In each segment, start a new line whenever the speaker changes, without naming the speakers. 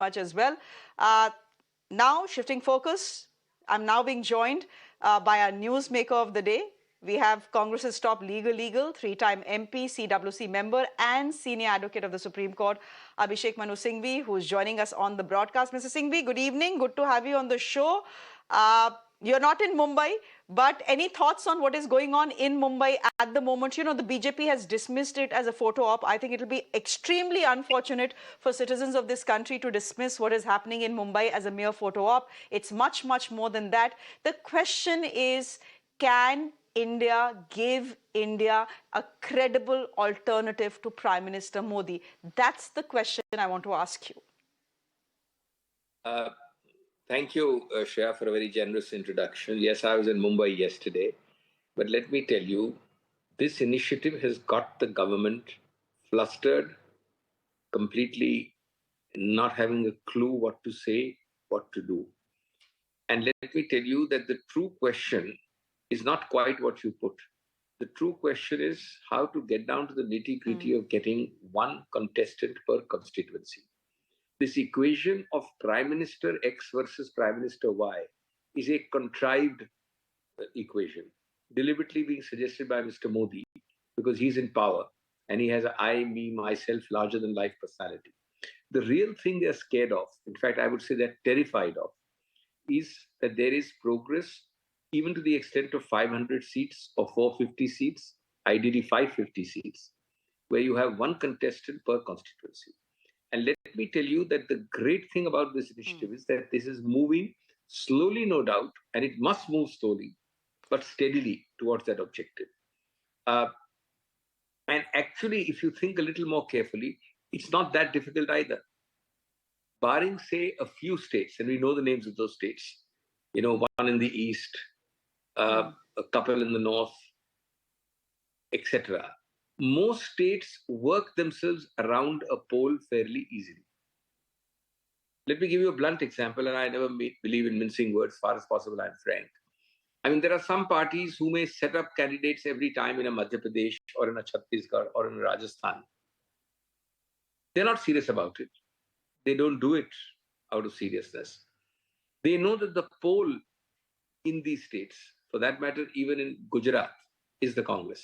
much as well. Uh, Now, shifting focus, I'm now being joined by our newsmaker of the day. We have Congress's top legal, three-time MP, CWC member, and senior advocate of the Supreme Court, Abhishek Manu Singhvi, who is joining us on the broadcast. Mr. Singhvi, good evening. Good to have you on the show. You're not in Mumbai, but any thoughts on what is going on in Mumbai at the moment? You know, the BJP has dismissed it as a photo op. I think it will be extremely unfortunate for citizens of this country to dismiss what is happening in Mumbai as a mere photo op. It's much, much more than that. The question is, can India give India a credible alternative to Prime Minister Modi? That's the question I want to ask you.
Thank you, Shreya, for a very generous introduction. Yes, I was in Mumbai yesterday, but let me tell you, this initiative has got the government flustered, completely not having a clue what to say, what to do. And let me tell you that the true question is not quite what you put. The true question is how to get down to the nitty-gritty of getting one contestant per constituency. This equation of Prime Minister X versus Prime Minister Y is a contrived equation, deliberately being suggested by Mr. Modi because he's in power and he has an I, me, myself, larger than life personality. The real thing they're scared of, in fact, I would say they're terrified of, is that there is progress even to the extent of 500 seats or 450 seats, ideally 550 seats, where you have one contestant per constituency. And let me tell you that the great thing about this initiative is that this is moving slowly, no doubt, and it must move slowly, but steadily towards that objective. And actually, if you think a little more carefully, it's not that difficult either. Barring, say, a few states, and we know the names of those states, you know, one in the east, a couple in the north, etc. Most states work themselves around a poll fairly easily. Let me give you a blunt example, and I never believe in mincing words, as far as possible, I'm frank. I mean, there are some parties who may set up candidates every time in a Madhya Pradesh or in a Chhattisgarh or in Rajasthan. They're not serious about it. They don't do it out of seriousness. They know that the poll in these states, for that matter, even in Gujarat, is the Congress.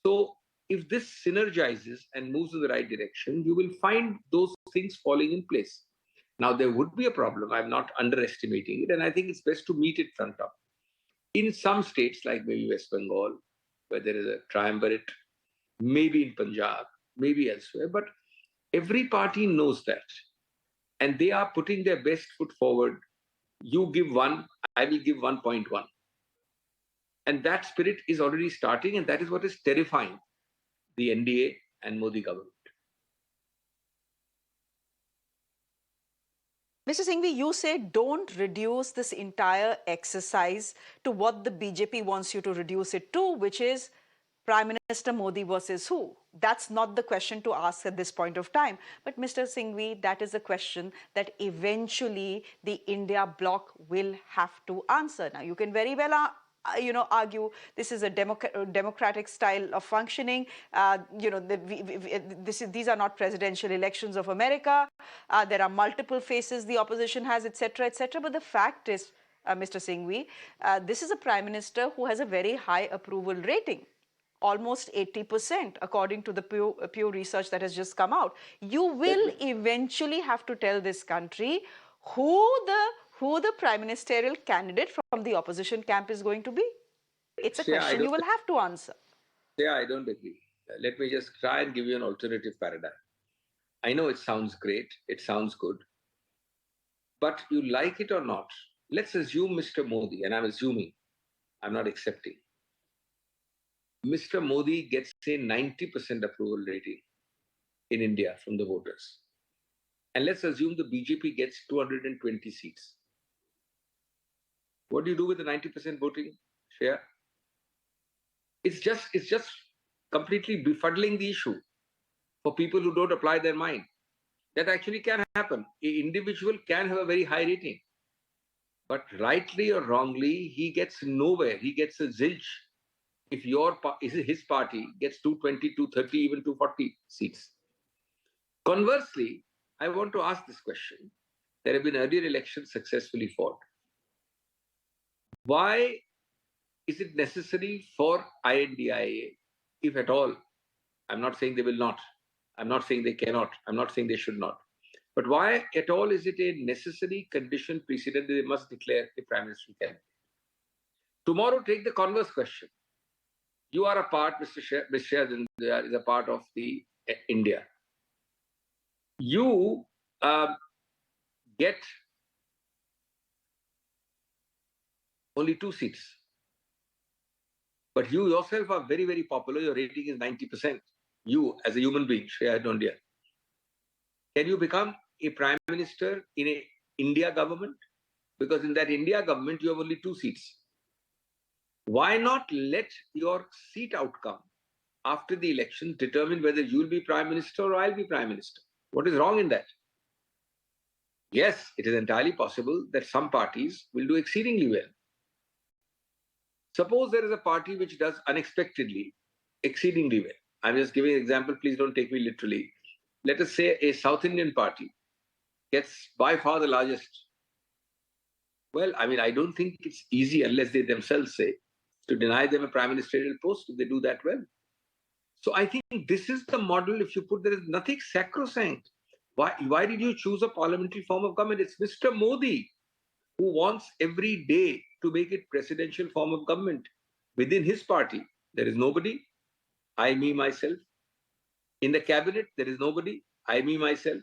So if this synergizes and moves in the right direction, you will find those things falling in place. Now, there would be a problem. I'm not underestimating it. And I think it's best to meet it front up. In some states, like maybe West Bengal, where there is a triumvirate, maybe in Punjab, maybe elsewhere, but every party knows that. And they are putting their best foot forward. You give one, I will give 1.1. And that spirit is already starting, and that is what is terrifying the NDA and Modi government.
Mr. Singhvi, you say don't reduce this entire exercise to what the BJP wants you to reduce it to, which is Prime Minister Modi versus who? That's not the question to ask at this point of time. But Mr. Singhvi, that is a question that eventually the India bloc will have to answer. Now, you can very well argue this is a democratic style of functioning. These are not presidential elections of America. There are multiple faces the opposition has, etc., etc. But the fact is, Mr. Singhvi, this is a prime minister who has a very high approval rating. Almost 80%, according to the Pew research that has just come out. You will eventually have to tell this country who the prime ministerial candidate from the opposition camp is going to be. It's a question you will have to answer.
Yeah, I don't agree. Let me just try and give you an alternative paradigm. I know it sounds great, it sounds good, but you like it or not, let's assume Mr. Modi, and I'm assuming, I'm not accepting. Mr. Modi gets a 90% approval rating in India from the voters. And let's assume the BJP gets 220 seats. What do you do with the 90% voting share? It's just completely befuddling the issue for people who don't apply their mind. That actually can happen. An individual can have a very high rating. But rightly or wrongly, he gets nowhere. He gets a zilch if his party gets 220, 230, even 240 seats. Conversely, I want to ask this question. There have been earlier elections successfully fought. Why is it necessary for I.N.D.I.A, if at all? I'm not saying they will not. I'm not saying they cannot. I'm not saying they should not. But why at all is it a necessary condition precedent that they must declare a prime minister candidate? Tomorrow, take the converse question. You are a part, Mr. Shreya Dhoundial is a part of the India. You get only 2 seats. But you yourself are very, very popular. Your rating is 90%. You, as a human being, Shreya Dhoundial, can you become a prime minister in an India government? Because in that India government, you have only 2 seats. Why not let your seat outcome after the election determine whether you'll be prime minister or I'll be prime minister? What is wrong in that? Yes, it is entirely possible that some parties will do exceedingly well. Suppose there is a party which does unexpectedly, exceedingly well. I'm just giving an example, please don't take me literally. Let us say a South Indian party gets by far the largest. Well, I mean, I don't think it's easy, unless they themselves say, to deny them a prime ministerial post if they do that well. So I think this is the model. If you put, there is nothing sacrosanct. Why did you choose a parliamentary form of government? It's Mr. Modi who wants every day to make it presidential form of government. Within his party, there is nobody, I, me, myself. In the cabinet, there is nobody, I, me, myself.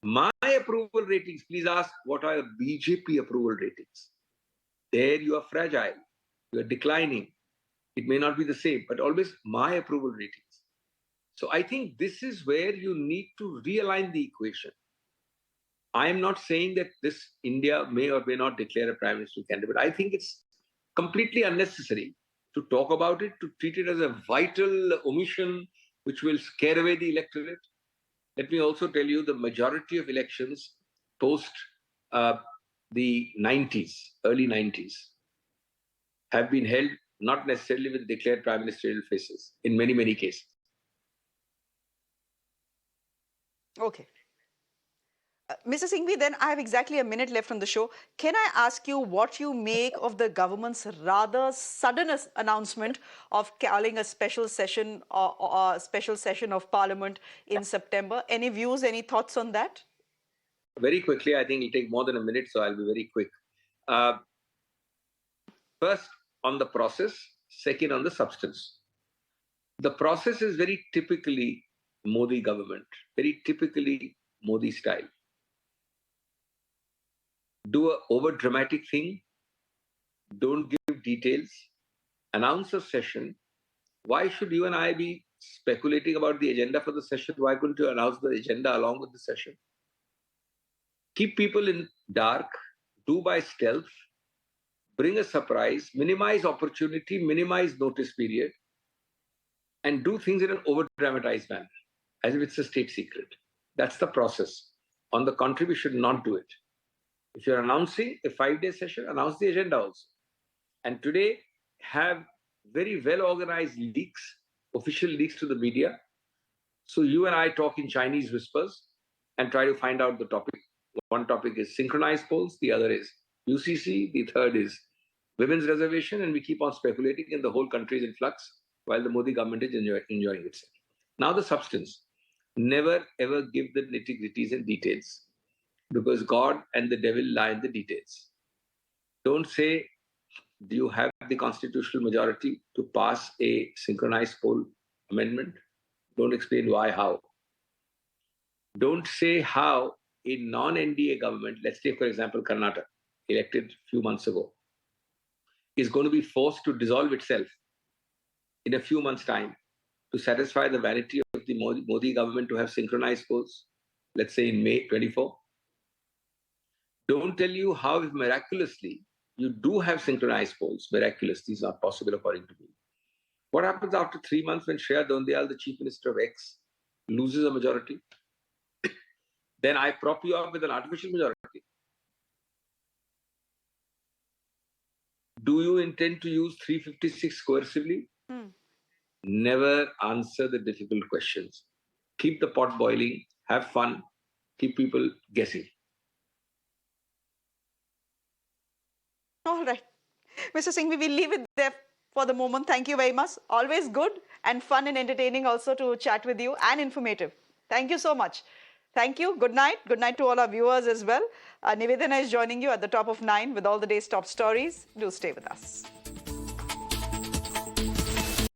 My approval ratings, please ask what are BJP approval ratings. There you are fragile, you are declining. It may not be the same, but always my approval ratings. So I think this is where you need to realign the equation. I am not saying that this India may or may not declare a prime minister candidate, but I think it's completely unnecessary to talk about it, to treat it as a vital omission which will scare away the electorate. Let me also tell you the majority of elections post the 90s, early 90s, have been held not necessarily with declared prime ministerial faces in many, many cases.
Okay. Mr. Singhvi, then I have exactly a minute left on the show. Can I ask you what you make of the government's rather sudden announcement of calling a special session of Parliament in September? Any views, any thoughts on that?
Very quickly, I think it'll take more than a minute, so I'll be very quick. First, on the process, second, on the substance. The process is very typically Modi government, very typically Modi style. Do a over dramatic thing, don't give details, announce a session. Why should you and I be speculating about the agenda for the session? Why couldn't you announce the agenda along with the session? Keep people in dark, do by stealth, bring a surprise, minimize opportunity, minimize notice period, and do things in an over dramatized manner, as if it's a state secret. That's the process. On the contrary, we should not do it. If you're announcing a 5-day session, announce the agenda also. And today, have very well organized leaks, official leaks to the media. So you and I talk in Chinese whispers and try to find out the topic. One topic is synchronized polls, the other is UCC, the third is women's reservation, and we keep on speculating, and the whole country is in flux while the Modi government is enjoying itself. Now the substance. Never ever give the nitty-gritties and details, because God and the devil lie in the details. Don't say, do you have the constitutional majority to pass a synchronized poll amendment? Don't explain why, how. Don't say how a non-NDA government, let's take for example Karnataka, elected a few months ago, is going to be forced to dissolve itself in a few months' time to satisfy the vanity of the Modi government to have synchronized polls, let's say in May 24. Don't tell you how, if miraculously you do have synchronized polls, miraculous, these are possible according to me. What happens after 3 months when Shreya Dhoundial, the chief minister of X, loses a majority? Then I prop you up with an artificial majority. Do you intend to use 356 coercively? Never answer the difficult questions. Keep the pot boiling. have fun, keep people guessing.
All right. Mr. Singhvi, we'll leave it there for the moment. Thank you very much. Always good and fun and entertaining also to chat with you and informative. Thank you so much. Thank you. Good night. Good night to all our viewers as well. Nivedana is joining you at the top of 9 with all the day's top stories. Do stay with us.